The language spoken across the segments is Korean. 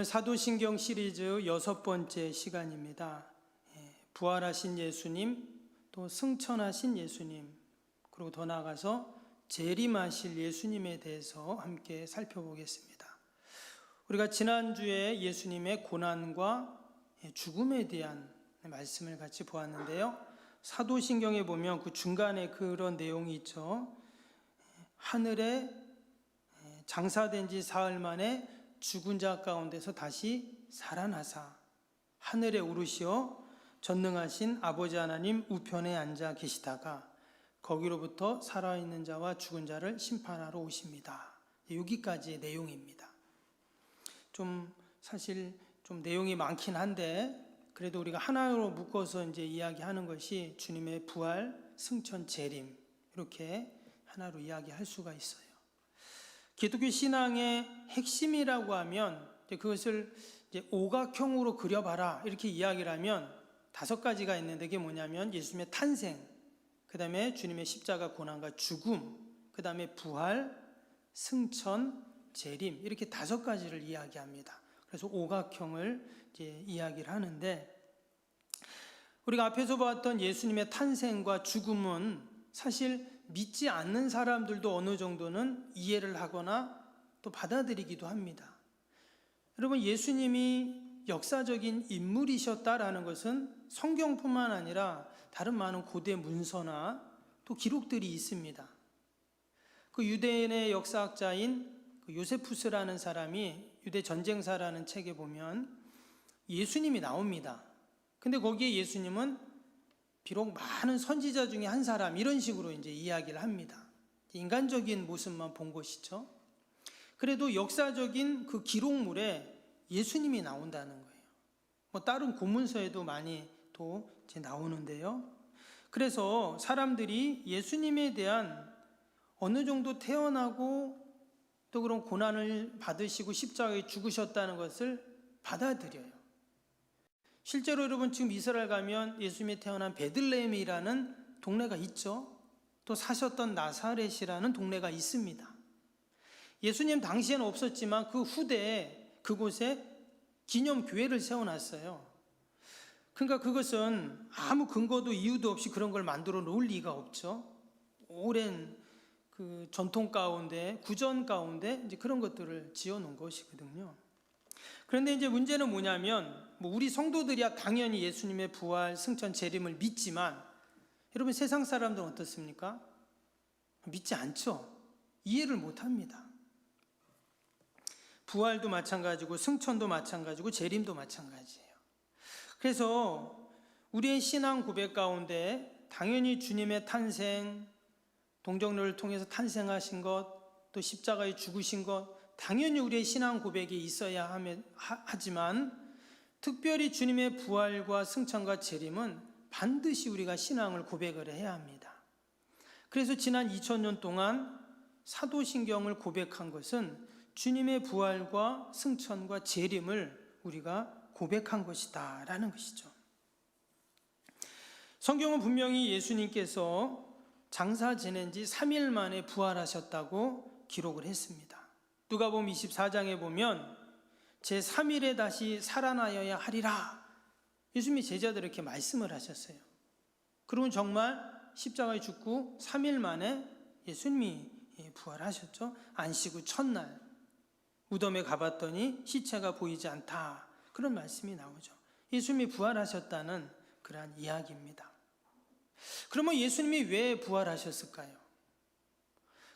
오늘 사도신경 시리즈 6번째 시간입니다. 부활하신 예수님, 또 승천하신 예수님, 그리고 더 나아가서 재림하실 예수님에 대해서 함께 살펴보겠습니다. 우리가 지난주에 예수님의 고난과 죽음에 대한 말씀을 같이 보았는데요. 사도신경에 보면 그 중간에 그런 내용이 있죠. 하늘에 장사된 지 사흘 만에 죽은 자 가운데서 다시 살아나사 하늘에 오르시어 전능하신 아버지 하나님 우편에 앉아 계시다가 거기로부터 살아있는 자와 죽은 자를 심판하러 오십니다. 여기까지의 내용입니다. 사실 내용이 많긴 한데 그래도 우리가 하나로 묶어서 이제 이야기하는 것이 주님의 부활, 승천, 재림 이렇게 하나로 이야기할 수가 있어요. 기독교 신앙의 핵심이라고 하면 그것을 이제 오각형으로 그려봐라 이렇게 이야기를 하면 5가지가 있는데 그게 뭐냐면 예수님의 탄생, 그 다음에 주님의 십자가 고난과 죽음, 그 다음에 부활, 승천, 재림 이렇게 5가지를 이야기합니다. 그래서 오각형을 이제 이야기를 하는데 우리가 앞에서 봤던 예수님의 탄생과 죽음은 사실 믿지 않는 사람들도 어느 정도는 이해를 하거나 또 받아들이기도 합니다. 여러분, 예수님이 역사적인 인물이셨다라는 것은 성경뿐만 아니라 다른 많은 고대 문서나 또 기록들이 있습니다. 그 유대인의 역사학자인 요세푸스라는 사람이 유대 전쟁사라는 책에 보면 예수님이 나옵니다. 근데 거기에 예수님은 비록 많은 선지자 중에 한 사람 이런 식으로 이제 이야기를 합니다. 인간적인 모습만 본 것이죠. 그래도 역사적인 그 기록물에 예수님이 나온다는 거예요. 다른 고문서에도 많이 또 이제 나오는데요. 그래서 사람들이 예수님에 대한 어느 정도 태어나고 또 그런 고난을 받으시고 십자가에 죽으셨다는 것을 받아들여요. 실제로 여러분 지금 이스라엘 가면 예수님이 태어난 베들레헴이라는 동네가 있죠. 또 사셨던 나사렛이라는 동네가 있습니다. 예수님 당시에는 없었지만 그 후대에 그곳에 기념교회를 세워놨어요. 그러니까 그것은 아무 근거도 이유도 없이 그런 걸 만들어 놓을 리가 없죠. 오랜 그 전통 가운데, 구전 가운데 이제 그런 것들을 지어 놓은 것이거든요. 그런데 이제 문제는 뭐냐면 우리 성도들이야 당연히 예수님의 부활, 승천, 재림을 믿지만 여러분 세상 사람들은 어떻습니까? 믿지 않죠. 이해를 못합니다. 부활도 마찬가지고 승천도 마찬가지고 재림도 마찬가지예요. 그래서 우리의 신앙 고백 가운데 당연히 주님의 탄생, 동정로를 통해서 탄생하신 것, 또 십자가에 죽으신 것 당연히 우리의 신앙 고백이 있어야 하지만 특별히 주님의 부활과 승천과 재림은 반드시 우리가 신앙을 고백을 해야 합니다. 그래서 지난 2000년 동안 사도신경을 고백한 것은 주님의 부활과 승천과 재림을 우리가 고백한 것이다 라는 것이죠. 성경은 분명히 예수님께서 장사 지낸 지 3일 만에 부활하셨다고 기록을 했습니다. 누가복음 24장에 보면 제3일에 다시 살아나여야 하리라 예수님이 제자들에게 말씀을 하셨어요. 그러면 정말 십자가에 죽고 3일 만에 예수님이 부활하셨죠. 안식 후 첫날 무덤에 가봤더니 시체가 보이지 않다 그런 말씀이 나오죠. 예수님이 부활하셨다는 그러한 이야기입니다. 그러면 예수님이 왜 부활하셨을까요?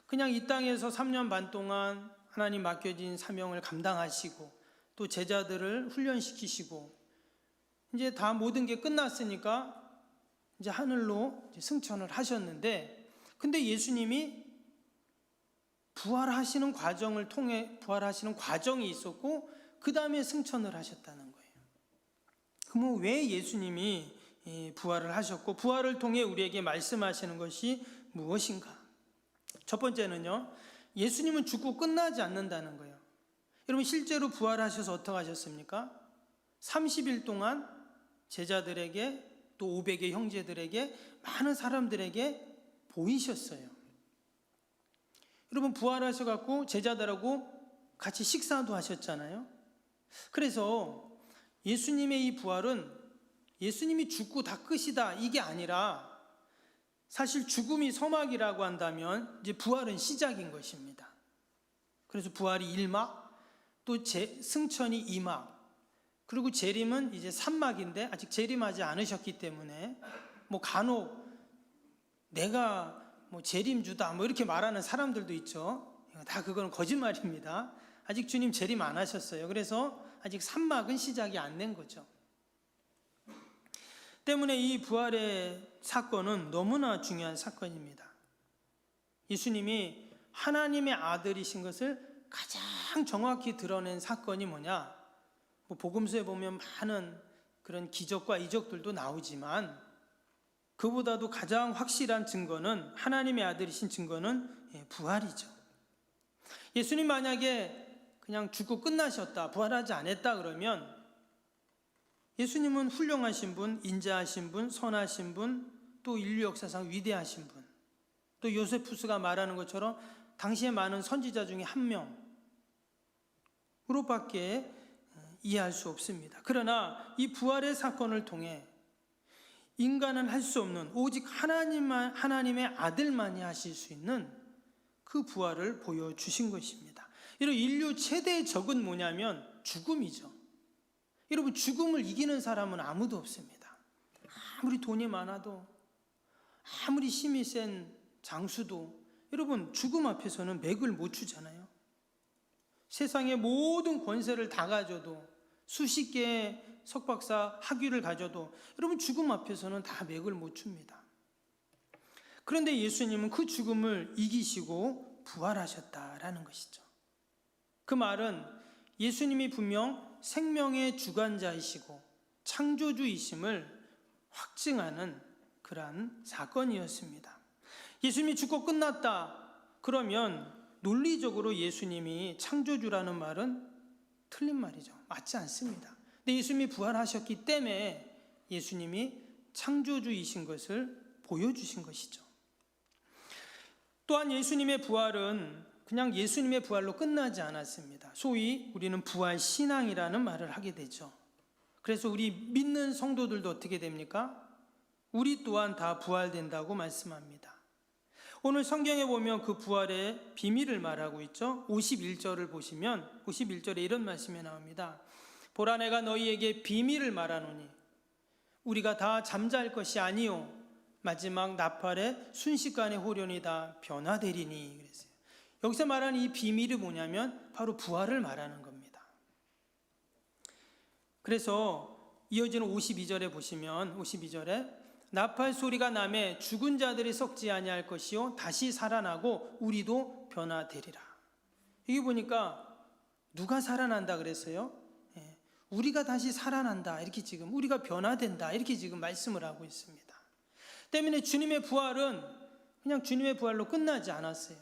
그냥 이 땅에서 3년 반 동안 하나님 맡겨진 사명을 감당하시고 또 제자들을 훈련시키시고 이제 다 모든 게 끝났으니까 이제 하늘로 승천을 하셨는데 근데 예수님이 부활하시는 과정을 통해 부활하시는 과정이 있었고 그 다음에 승천을 하셨다는 거예요. 그러면 왜 예수님이 부활을 하셨고 부활을 통해 우리에게 말씀하시는 것이 무엇인가? 첫 번째는요, 예수님은 죽고 끝나지 않는다는 거예요. 여러분 실제로 부활하셔서 어떻게 하셨습니까? 30일 동안 제자들에게 또 500의 형제들에게 많은 사람들에게 보이셨어요. 여러분 부활하셔갖고 제자들하고 같이 식사도 하셨잖아요. 그래서 예수님의 이 부활은 예수님이 죽고 다 끝이다 이게 아니라 사실 죽음이 서막이라고 한다면 이제 부활은 시작인 것입니다. 그래서 부활이 1막, 또 승천이 2막, 그리고 재림은 이제 3막인데 아직 재림하지 않으셨기 때문에 뭐 간혹 내가 뭐 재림주다 뭐 이렇게 말하는 사람들도 있죠. 다 그건 거짓말입니다. 아직 주님 재림 안 하셨어요. 그래서 아직 3막은 시작이 안 된 거죠. 때문에 이 부활의 사건은 너무나 중요한 사건입니다. 예수님이 하나님의 아들이신 것을 가장 정확히 드러낸 사건이 뭐냐? 뭐 복음서에 보면 많은 그런 기적과 이적들도 나오지만 그보다도 가장 확실한 증거는 하나님의 아들이신 증거는 부활이죠. 예수님 만약에 그냥 죽고 끝나셨다, 부활하지 않았다 그러면 예수님은 훌륭하신 분, 인자하신 분, 선하신 분, 또 인류 역사상 위대하신 분, 또 요세푸스가 말하는 것처럼 당시에 많은 선지자 중에 한 명으로밖에 이해할 수 없습니다. 그러나 이 부활의 사건을 통해 인간은 할 수 없는 오직 하나님의 아들만이 하실 수 있는 그 부활을 보여주신 것입니다. 이런 인류 최대의 적은 뭐냐면 죽음이죠. 여러분, 죽음을 이기는 사람은 아무도 없습니다. 아무리 돈이 많아도, 아무리 힘이 센 장수도 여러분 죽음 앞에서는 맥을 못 추잖아요. 세상의 모든 권세를 다 가져도, 수십 개의 석박사 학위를 가져도 여러분 죽음 앞에서는 다 맥을 못 춥니다. 그런데 예수님은 그 죽음을 이기시고 부활하셨다라는 것이죠. 그 말은 예수님이 분명 생명의 주관자이시고 창조주이심을 확증하는 그러한 사건이었습니다. 예수님이 죽고 끝났다 그러면 논리적으로 예수님이 창조주라는 말은 틀린 말이죠. 맞지 않습니다. 근데 예수님이 부활하셨기 때문에 예수님이 창조주이신 것을 보여주신 것이죠. 또한 예수님의 부활은 그냥 예수님의 부활로 끝나지 않았습니다. 소위 우리는 부활 신앙이라는 말을 하게 되죠. 그래서 우리 믿는 성도들도 어떻게 됩니까? 우리 또한 다 부활된다고 말씀합니다. 오늘 성경에 보면 그 부활의 비밀을 말하고 있죠. 51절을 보시면 51절에 이런 말씀이 나옵니다. 보라, 내가 너희에게 비밀을 말하노니 우리가 다 잠잘 것이 아니요 마지막 나팔의 순식간의 호련이 다 변화되리니 그랬어요. 여기서 말하는 이 비밀이 뭐냐면 바로 부활을 말하는 겁니다. 그래서 이어지는 52절에 보시면 52절에 나팔 소리가 나매 죽은 자들이 썩지 아니할 것이요 다시 살아나고 우리도 변화되리라. 여기 보니까 누가 살아난다 그랬어요? 우리가 다시 살아난다 이렇게 지금 우리가 변화된다 이렇게 지금 말씀을 하고 있습니다. 때문에 주님의 부활은 그냥 주님의 부활로 끝나지 않았어요.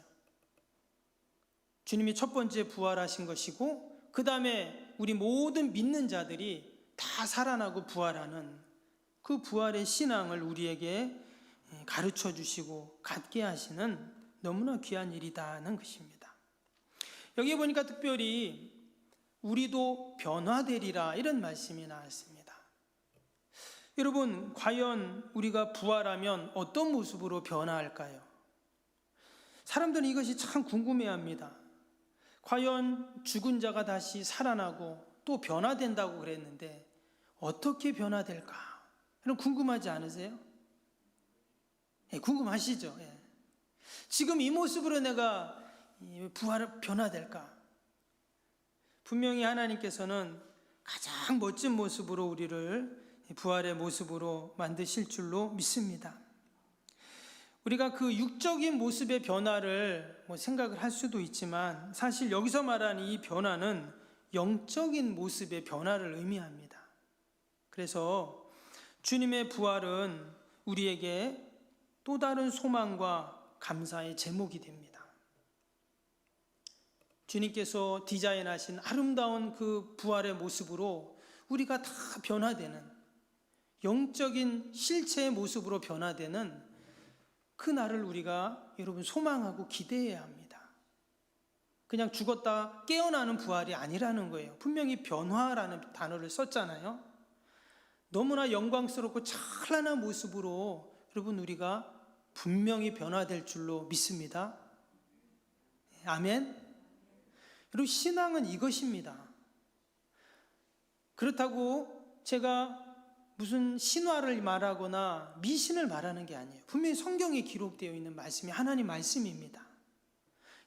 주님이 첫 번째 부활하신 것이고 그 다음에 우리 모든 믿는 자들이 다 살아나고 부활하는 그 부활의 신앙을 우리에게 가르쳐 주시고 갖게 하시는 너무나 귀한 일이다는 것입니다. 여기 보니까 특별히 우리도 변화되리라 이런 말씀이 나왔습니다. 여러분, 과연 우리가 부활하면 어떤 모습으로 변화할까요? 사람들은 이것이 참 궁금해합니다. 과연 죽은 자가 다시 살아나고 또 변화된다고 그랬는데 어떻게 변화될까? 여러분 궁금하지 않으세요? 궁금하시죠? 지금 이 모습으로 내가 변화될까? 분명히 하나님께서는 가장 멋진 모습으로 우리를 부활의 모습으로 만드실 줄로 믿습니다. 우리가 그 육적인 모습의 변화를 생각을 할 수도 있지만 사실 여기서 말하는 이 변화는 영적인 모습의 변화를 의미합니다. 그래서 주님의 부활은 우리에게 또 다른 소망과 감사의 제목이 됩니다. 주님께서 디자인하신 아름다운 그 부활의 모습으로 우리가 다 변화되는 영적인 실체의 모습으로 변화되는 그 날을 우리가 여러분 소망하고 기대해야 합니다. 그냥 죽었다 깨어나는 부활이 아니라는 거예요. 분명히 변화라는 단어를 썼잖아요. 너무나 영광스럽고 찬란한 모습으로 여러분 우리가 분명히 변화될 줄로 믿습니다. 아멘. 여러분 신앙은 이것입니다. 그렇다고 제가 무슨 신화를 말하거나 미신을 말하는 게 아니에요. 분명히 성경에 기록되어 있는 말씀이 하나님 말씀입니다.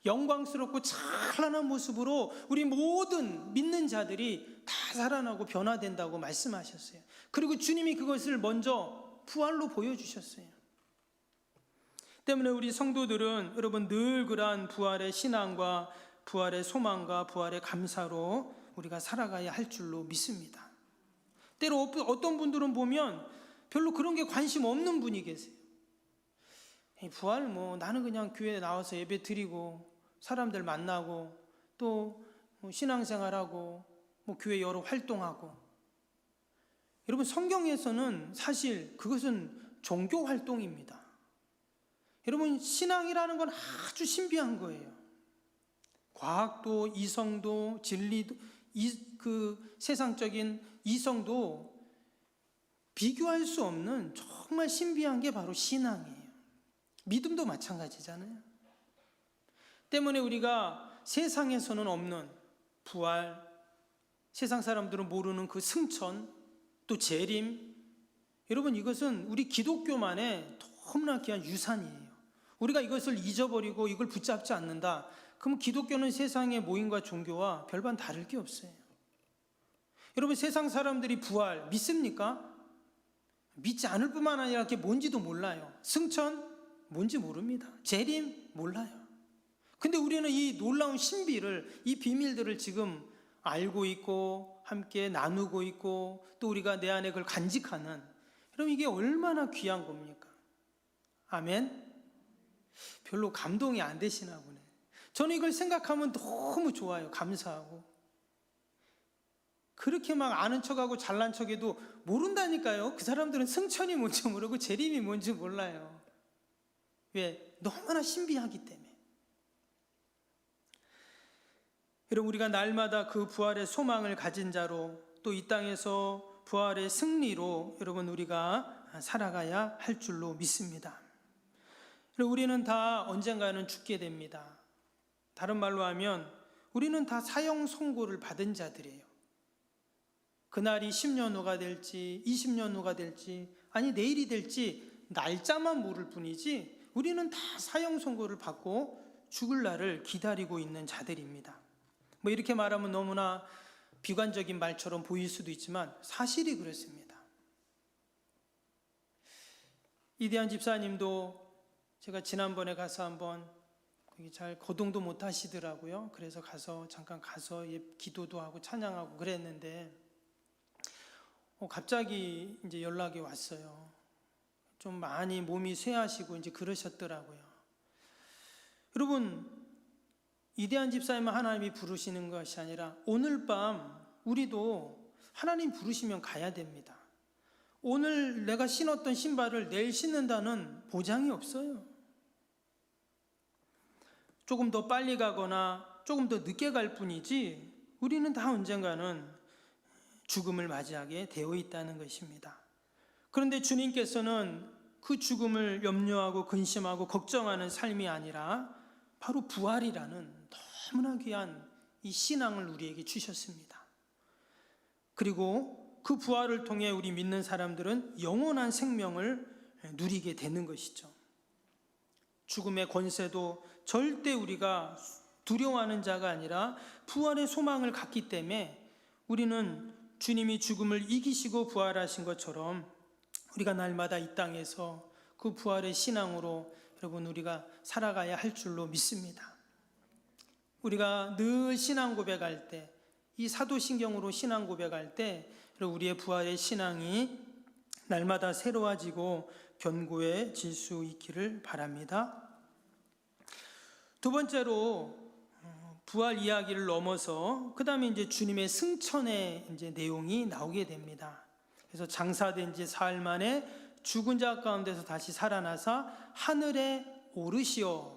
영광스럽고 찬란한 모습으로 우리 모든 믿는 자들이 다 살아나고 변화된다고 말씀하셨어요. 그리고 주님이 그것을 먼저 부활로 보여주셨어요. 때문에 우리 성도들은 여러분 늘 그러한 부활의 신앙과 부활의 소망과 부활의 감사로 우리가 살아가야 할 줄로 믿습니다. 때로 어떤 분들은 보면 별로 그런 게 관심 없는 분이 계세요. 부활 나는 그냥 교회에 나와서 예배 드리고 사람들 만나고 또 신앙생활하고 교회 여러 활동하고. 여러분 성경에서는 사실 그것은 종교 활동입니다. 여러분 신앙이라는 건 아주 신비한 거예요. 과학도 이성도 진리도 그 세상적인 이성도 비교할 수 없는 정말 신비한 게 바로 신앙이에요. 믿음도 마찬가지잖아요. 때문에 우리가 세상에서는 없는 부활, 세상 사람들은 모르는 그 승천, 또 재림, 여러분 이것은 우리 기독교만의 너무나 귀한 유산이에요. 우리가 이것을 잊어버리고 이걸 붙잡지 않는다, 그럼 기독교는 세상의 모임과 종교와 별반 다를 게 없어요. 여러분 세상 사람들이 부활 믿습니까? 믿지 않을 뿐만 아니라 그게 뭔지도 몰라요. 승천 뭔지 모릅니다. 재림 몰라요. 근데 우리는 이 놀라운 신비를, 이 비밀들을 지금 알고 있고 함께 나누고 있고 또 우리가 내 안에 그걸 간직하는, 여러분 이게 얼마나 귀한 겁니까? 아멘. 별로 감동이 안 되시나 보네. 저는 이걸 생각하면 너무 좋아요. 감사하고. 그렇게 막 아는 척하고 잘난 척해도 모른다니까요. 그 사람들은 승천이 뭔지 모르고 재림이 뭔지 몰라요. 왜? 너무나 신비하기 때문에. 여러분 우리가 날마다 그 부활의 소망을 가진 자로 또 이 땅에서 부활의 승리로 여러분 우리가 살아가야 할 줄로 믿습니다. 우리는 다 언젠가는 죽게 됩니다. 다른 말로 하면 우리는 다 사형 선고를 받은 자들이에요. 그날이 10년 후가 될지 20년 후가 될지 아니 내일이 될지 날짜만 모를 뿐이지 우리는 다 사형 선고를 받고 죽을 날을 기다리고 있는 자들입니다. 이렇게 말하면 너무나 비관적인 말처럼 보일 수도 있지만 사실이 그렇습니다. 이대한 집사님도 제가 지난번에 가서 한번 거기 잘 거동도 못 하시더라고요. 그래서 잠깐 가서 기도도 하고 찬양하고 그랬는데 갑자기 이제 연락이 왔어요. 좀 많이 몸이 쇠하시고 이제 그러셨더라고요. 여러분 이대한 집사님은 하나님이 부르시는 것이 아니라 오늘 밤 우리도 하나님 부르시면 가야 됩니다. 오늘 내가 신었던 신발을 내일 신는다는 보장이 없어요. 조금 더 빨리 가거나 조금 더 늦게 갈 뿐이지 우리는 다 언젠가는 죽음을 맞이하게 되어 있다는 것입니다. 그런데 주님께서는 그 죽음을 염려하고 근심하고 걱정하는 삶이 아니라 바로 부활이라는 너무나 귀한 이 신앙을 우리에게 주셨습니다. 그리고 그 부활을 통해 우리 믿는 사람들은 영원한 생명을 누리게 되는 것이죠. 죽음의 권세도 절대 우리가 두려워하는 자가 아니라 부활의 소망을 갖기 때문에 우리는 주님이 죽음을 이기시고 부활하신 것처럼 우리가 날마다 이 땅에서 그 부활의 신앙으로 여러분 우리가 살아가야 할 줄로 믿습니다. 우리가 늘 신앙 고백할 때, 이 사도신경으로 신앙 고백할 때 우리의 부활의 신앙이 날마다 새로워지고 견고해질 수 있기를 바랍니다. 두 번째로 부활 이야기를 넘어서 그 다음에 이제 주님의 승천의 이제 내용이 나오게 됩니다. 그래서 장사된 지 사흘 만에 죽은 자 가운데서 다시 살아나사 하늘에 오르시어.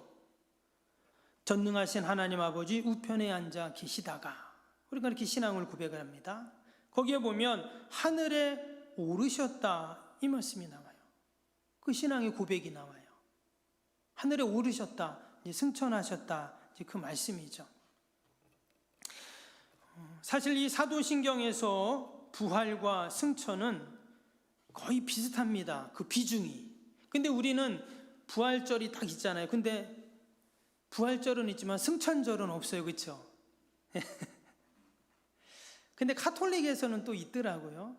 전능하신 하나님 아버지 우편에 앉아 계시다가, 우리가 이렇게 신앙을 고백을 합니다. 거기에 보면 하늘에 오르셨다 이 말씀이 나와요. 그 신앙의 고백이 나와요. 하늘에 오르셨다, 이제 승천하셨다, 이제 그 말씀이죠. 사실 이 사도신경에서 부활과 승천은 거의 비슷합니다. 그 비중이. 근데 우리는 부활절이 딱 있잖아요. 근데 부활절은 있지만 승천절은 없어요. 그렇죠? 근데 카톨릭에서는 또 있더라고요.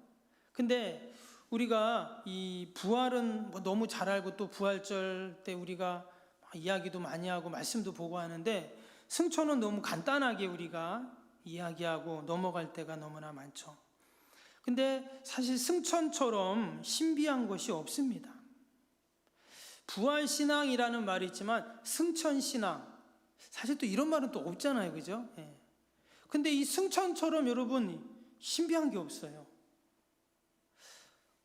근데 우리가 이 부활은 뭐 너무 잘 알고, 또 부활절 때 우리가 이야기도 많이 하고 말씀도 보고 하는데, 승천은 너무 간단하게 우리가 이야기하고 넘어갈 때가 너무나 많죠. 근데 사실 승천처럼 신비한 것이 없습니다. 부활신앙이라는 말이 있지만 승천신앙, 사실 또 이런 말은 또 없잖아요. 그죠? 예. 근데 이 승천처럼 여러분 신비한 게 없어요.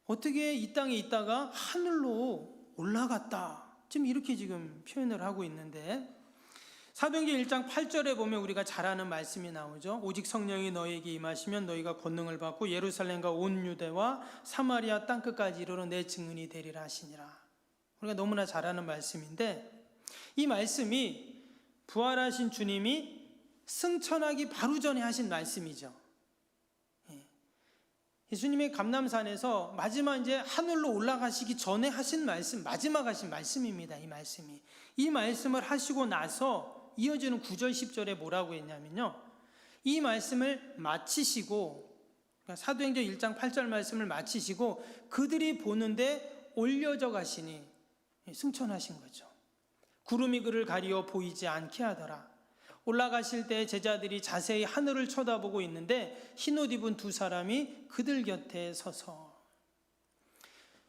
어떻게 이 땅에 있다가 하늘로 올라갔다, 지금 이렇게 지금 표현을 하고 있는데, 사도행전 1장 8절에 보면 우리가 잘 아는 말씀이 나오죠. 오직 성령이 너희에게 임하시면 너희가 권능을 받고 예루살렘과 온 유대와 사마리아 땅끝까지 이르러 내 증인이 되리라 하시니라. 우리가 너무나 잘 아는 말씀인데, 이 말씀이 부활하신 주님이 승천하기 바로 전에 하신 말씀이죠. 예수님의 감람산에서 마지막 이제 하늘로 올라가시기 전에 하신 말씀, 마지막 하신 말씀입니다. 이 말씀이. 이 말씀을 하시고 나서 이어지는 9절 10절에 뭐라고 했냐면요, 이 말씀을 마치시고, 그러니까 사도행전 1장 8절 말씀을 마치시고 그들이 보는데 올려져 가시니 승천하신 거죠. 구름이 그를 가리어 보이지 않게 하더라. 올라가실 때 제자들이 자세히 하늘을 쳐다보고 있는데 흰옷 입은 두 사람이 그들 곁에 서서,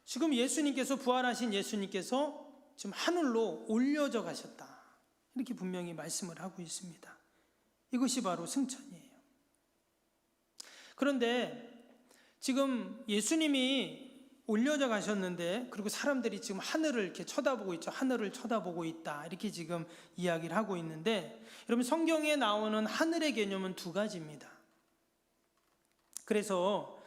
지금 예수님께서, 부활하신 예수님께서 지금 하늘로 올려져 가셨다, 이렇게 분명히 말씀을 하고 있습니다. 이것이 바로 승천이에요. 그런데 지금 예수님이 올려져 가셨는데, 그리고 사람들이 지금 하늘을 이렇게 쳐다보고 있죠. 하늘을 쳐다보고 있다, 이렇게 지금 이야기를 하고 있는데, 여러분 성경에 나오는 하늘의 개념은 두 가지입니다. 그래서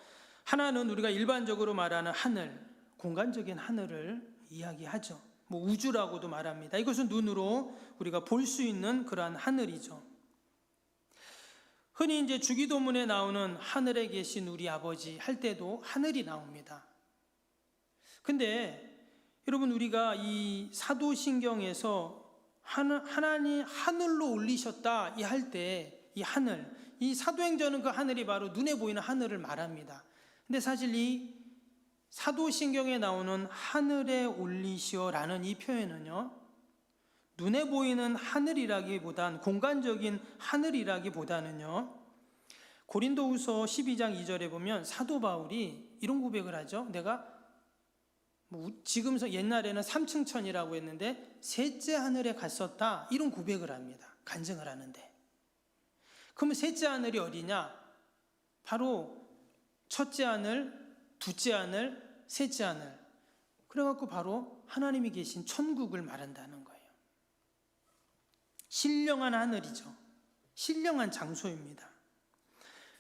하나는 우리가 일반적으로 말하는 하늘, 공간적인 하늘을 이야기하죠. 뭐 우주라고도 말합니다. 이것은 눈으로 우리가 볼 수 있는 그러한 하늘이죠. 흔히 이제 주기도문에 나오는 하늘에 계신 우리 아버지 할 때도 하늘이 나옵니다. 근데 여러분, 우리가 이 사도신경에서 하나님 하늘로 올리셨다 이 할 때, 이 하늘, 이 사도행전은 그 하늘이 바로 눈에 보이는 하늘을 말합니다. 근데 사실 이 사도신경에 나오는 하늘에 올리시어라는 이 표현은요, 눈에 보이는 하늘이라기보단, 공간적인 하늘이라기보다는요, 고린도후서 12장 2절에 보면 사도 바울이 이런 고백을 하죠. 내가 지금 옛날에는 3층천이라고 했는데 셋째 하늘에 갔었다, 이런 고백을 합니다. 간증을 하는데, 그러면 셋째 하늘이 어디냐? 바로 첫째 하늘, 둘째 하늘, 셋째 하늘, 그래갖고 바로 하나님이 계신 천국을 말한다는 거예요. 신령한 하늘이죠. 신령한 장소입니다.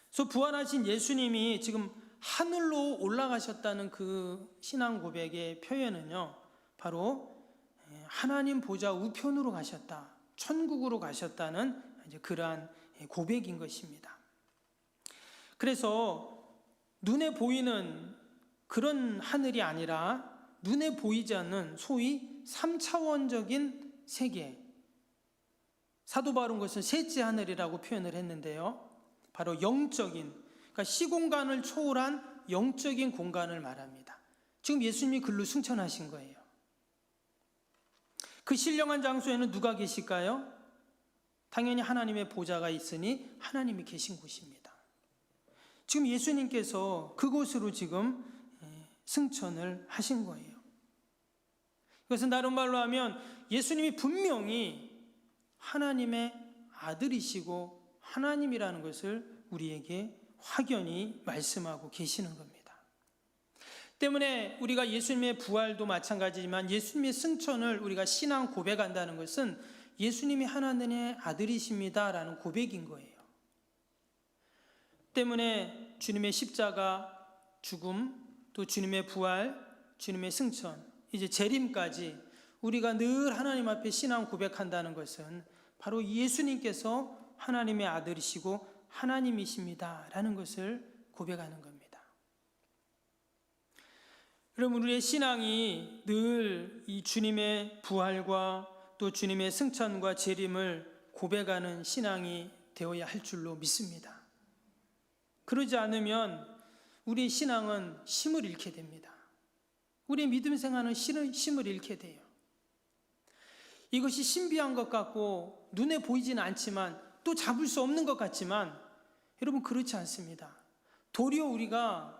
그래서 부활하신 예수님이 지금 하늘로 올라가셨다는 그 신앙 고백의 표현은요, 바로 하나님 보좌 우편으로 가셨다, 천국으로 가셨다는 이제 그러한 고백인 것입니다. 그래서 눈에 보이는 그런 하늘이 아니라 눈에 보이지 않는 소위 3차원적인 세계, 사도 바울은 것을 셋째 하늘이라고 표현을 했는데요, 바로 영적인, 그러니까 시공간을 초월한 영적인 공간을 말합니다. 지금 예수님이 글로 승천하신 거예요. 그 신령한 장소에는 누가 계실까요? 당연히 하나님의 보좌가 있으니 하나님이 계신 곳입니다. 지금 예수님께서 그곳으로 지금 승천을 하신 거예요. 이것은 다른 말로 하면 예수님이 분명히 하나님의 아들이시고 하나님이라는 것을 우리에게 확연히 말씀하고 계시는 겁니다. 때문에 우리가 예수님의 부활도 마찬가지지만 예수님의 승천을 우리가 신앙 고백한다는 것은 예수님이 하나님의 아들이십니다라는 고백인 거예요. 때문에 주님의 십자가, 죽음, 또 주님의 부활, 주님의 승천, 이제 재림까지 우리가 늘 하나님 앞에 신앙 고백한다는 것은 바로 예수님께서 하나님의 아들이시고 하나님이십니다라는 것을 고백하는 겁니다. 여러분, 우리의 신앙이 늘 이 주님의 부활과 또 주님의 승천과 재림을 고백하는 신앙이 되어야 할 줄로 믿습니다. 그러지 않으면 우리의 신앙은 힘을 잃게 됩니다. 우리의 믿음 생활은 힘을 잃게 돼요. 이것이 신비한 것 같고 눈에 보이지는 않지만 또 잡을 수 없는 것 같지만 여러분, 그렇지 않습니다. 도리어 우리가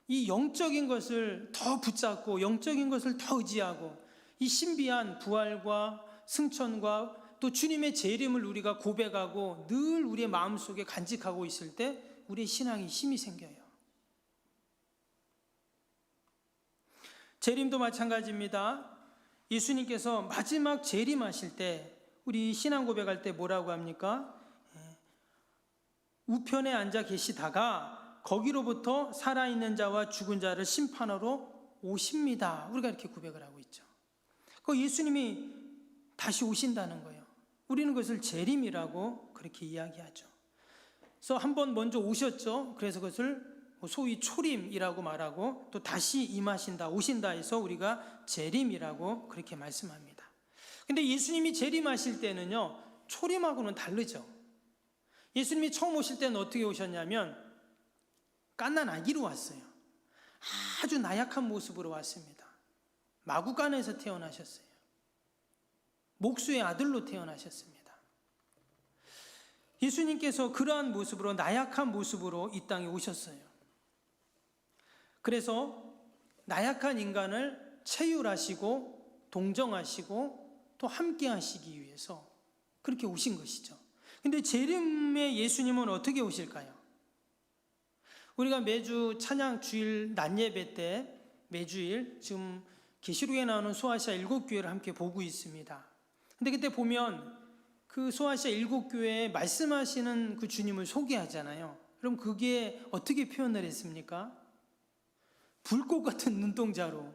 이 영적인 것을 더 붙잡고 영적인 것을 더 의지하고 이 신비한 부활과 승천과 또 주님의 재림을 우리가 고백하고 늘 우리의 마음속에 간직하고 있을 때 우리의 신앙에 힘이 생겨요. 재림도 마찬가지입니다. 예수님께서 마지막 재림하실 때 우리 신앙 고백할 때 뭐라고 합니까? 우편에 앉아 계시다가 거기로부터 살아있는 자와 죽은 자를 심판하러 오십니다. 우리가 이렇게 고백을 하고 있죠. 그 예수님이 다시 오신다는 거예요. 우리는 그것을 재림이라고 그렇게 이야기하죠. 그래서 한번 먼저 오셨죠. 그래서 그것을 소위 초림이라고 말하고 또 다시 임하신다, 오신다 해서 우리가 재림이라고 그렇게 말씀합니다. 근데 예수님이 재림하실 때는요, 초림하고는 다르죠. 예수님이 처음 오실 때는 어떻게 오셨냐면 갓난 아기로 왔어요. 아주 나약한 모습으로 왔습니다. 마구간에서 태어나셨어요. 목수의 아들로 태어나셨습니다. 예수님께서 그러한 모습으로, 나약한 모습으로 이 땅에 오셨어요. 그래서 나약한 인간을 체휼하시고 동정하시고 또 함께 하시기 위해서 그렇게 오신 것이죠. 근데 재림의 예수님은 어떻게 오실까요? 우리가 매주 찬양 주일 낮 예배 때 매주일 지금 계시록에 나오는 소아시아 7교회를 함께 보고 있습니다. 근데 그때 보면 그 소아시아 7교회에 말씀하시는 그 주님을 소개하잖아요. 그럼 그게 어떻게 표현을 했습니까? 불꽃 같은 눈동자로,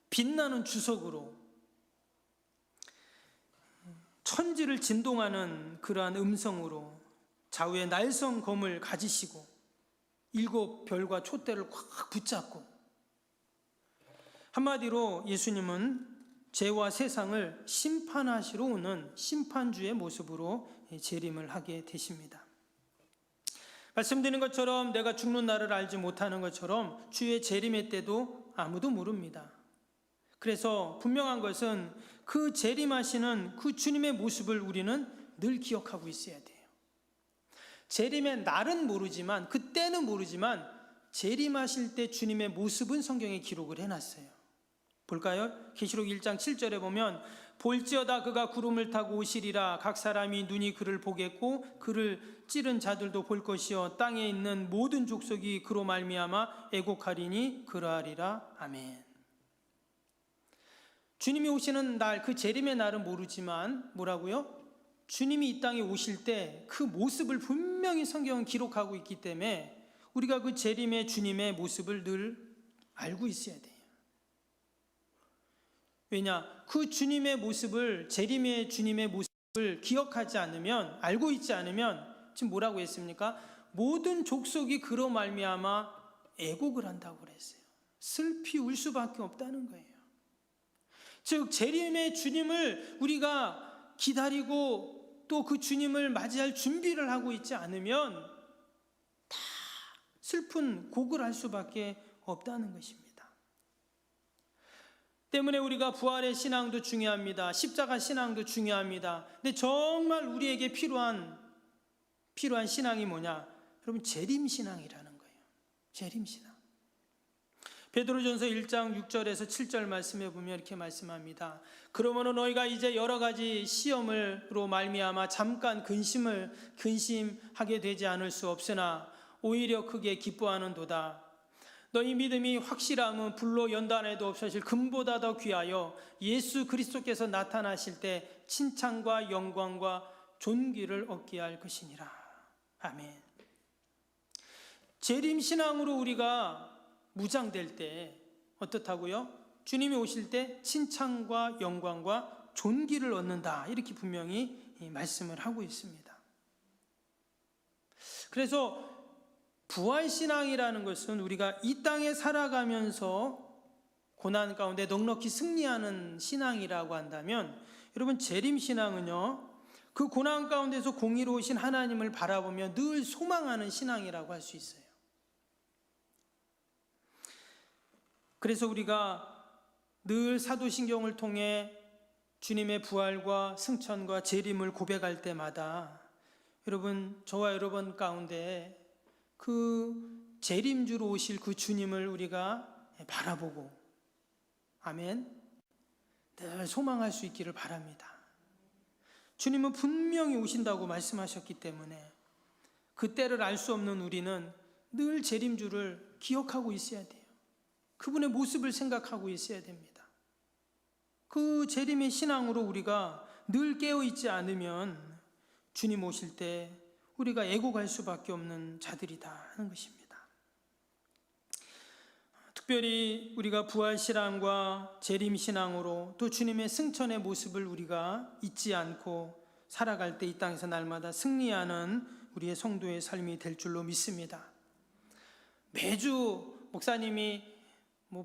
빛나는 주석으로, 천지를 진동하는 그러한 음성으로 좌우에 날성 검을 가지시고 7별과 촛대를 꽉 붙잡고, 한마디로 예수님은 죄와 세상을 심판하시러 오는 심판주의 모습으로 재림을 하게 되십니다. 말씀드린 것처럼 내가 죽는 날을 알지 못하는 것처럼 주의 재림의 때도 아무도 모릅니다. 그래서 분명한 것은 그 재림하시는 그 주님의 모습을 우리는 늘 기억하고 있어야 돼요. 재림의 날은 모르지만, 그때는 모르지만 재림하실 때 주님의 모습은 성경에 기록을 해놨어요. 볼까요? 계시록 1장 7절에 보면 볼지어다 그가 구름을 타고 오시리라. 각 사람이 눈이 그를 보겠고 그를 찌른 자들도 볼 것이요 땅에 있는 모든 족속이 그로 말미암아 애곡하리니 그러하리라. 아멘. 주님이 오시는 날, 그 재림의 날은 모르지만 뭐라고요? 주님이 이 땅에 오실 때 그 모습을 분명히 성경은 기록하고 있기 때문에 우리가 그 재림의 주님의 모습을 늘 알고 있어야 돼요. 왜냐? 그 주님의 모습을, 재림의 주님의 모습을 기억하지 않으면, 알고 있지 않으면 지금 뭐라고 했습니까? 모든 족속이 그로 말미암아 애곡을 한다고 그랬어요. 슬피 울 수밖에 없다는 거예요. 즉 재림의 주님을 우리가 기다리고 또 그 주님을 맞이할 준비를 하고 있지 않으면 다 슬픈 곡을 할 수밖에 없다는 것입니다. 때문에 우리가 부활의 신앙도 중요합니다. 십자가 신앙도 중요합니다. 근데 정말 우리에게 필요한 신앙이 뭐냐? 여러분, 재림 신앙이라는 거예요. 재림 신앙. 베드로전서 1장 6절에서 7절 말씀해 보면 이렇게 말씀합니다. 그러므로 너희가 이제 여러 가지 시험으로 말미암아 잠깐 근심하게 되지 않을 수 없으나 오히려 크게 기뻐하는도다. 너희 믿음이 확실함은 불로 연단해도 없으실 금보다 더 귀하여 예수 그리스도께서 나타나실 때 칭찬과 영광과 존귀를 얻게 할 것이니라. 아멘. 재림신앙으로 우리가 무장될 때 어떻다고요? 주님이 오실 때 칭찬과 영광과 존귀를 얻는다, 이렇게 분명히 말씀을 하고 있습니다. 그래서 부활신앙이라는 것은 우리가 이 땅에 살아가면서 고난 가운데 넉넉히 승리하는 신앙이라고 한다면, 여러분 재림신앙은요, 그 고난 가운데서 공의로우신 하나님을 바라보며 늘 소망하는 신앙이라고 할 수 있어요. 그래서 우리가 늘 사도신경을 통해 주님의 부활과 승천과 재림을 고백할 때마다 여러분, 저와 여러분 가운데 그 재림주로 오실 그 주님을 우리가 바라보고, 아멘, 늘 소망할 수 있기를 바랍니다. 주님은 분명히 오신다고 말씀하셨기 때문에 그 때를 알 수 없는 우리는 늘 재림주를 기억하고 있어야 돼요. 그분의 모습을 생각하고 있어야 됩니다. 그 재림의 신앙으로 우리가 늘 깨어있지 않으면 주님 오실 때 우리가 애곡할 수밖에 없는 자들이다 하는 것입니다. 특별히 우리가 부활신앙과 재림신앙으로 또 주님의 승천의 모습을 우리가 잊지 않고 살아갈 때 이 땅에서 날마다 승리하는 우리의 성도의 삶이 될 줄로 믿습니다. 매주 목사님이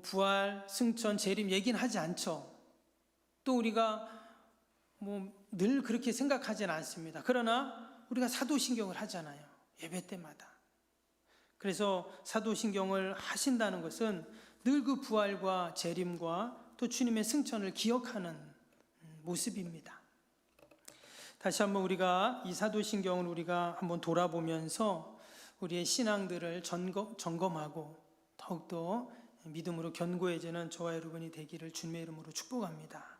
부활, 승천, 재림 얘기는 하지 않죠. 또 우리가 늘 그렇게 생각하지는 않습니다. 그러나 우리가 사도신경을 하잖아요, 예배 때마다. 그래서 사도신경을 하신다는 것은 늘 그 부활과 재림과 또 주님의 승천을 기억하는 모습입니다. 다시 한번 우리가 이 사도신경을 우리가 한번 돌아보면서 우리의 신앙들을 점검하고 더욱더 믿음으로 견고해지는 저와 여러분이 되기를 주님의 이름으로 축복합니다.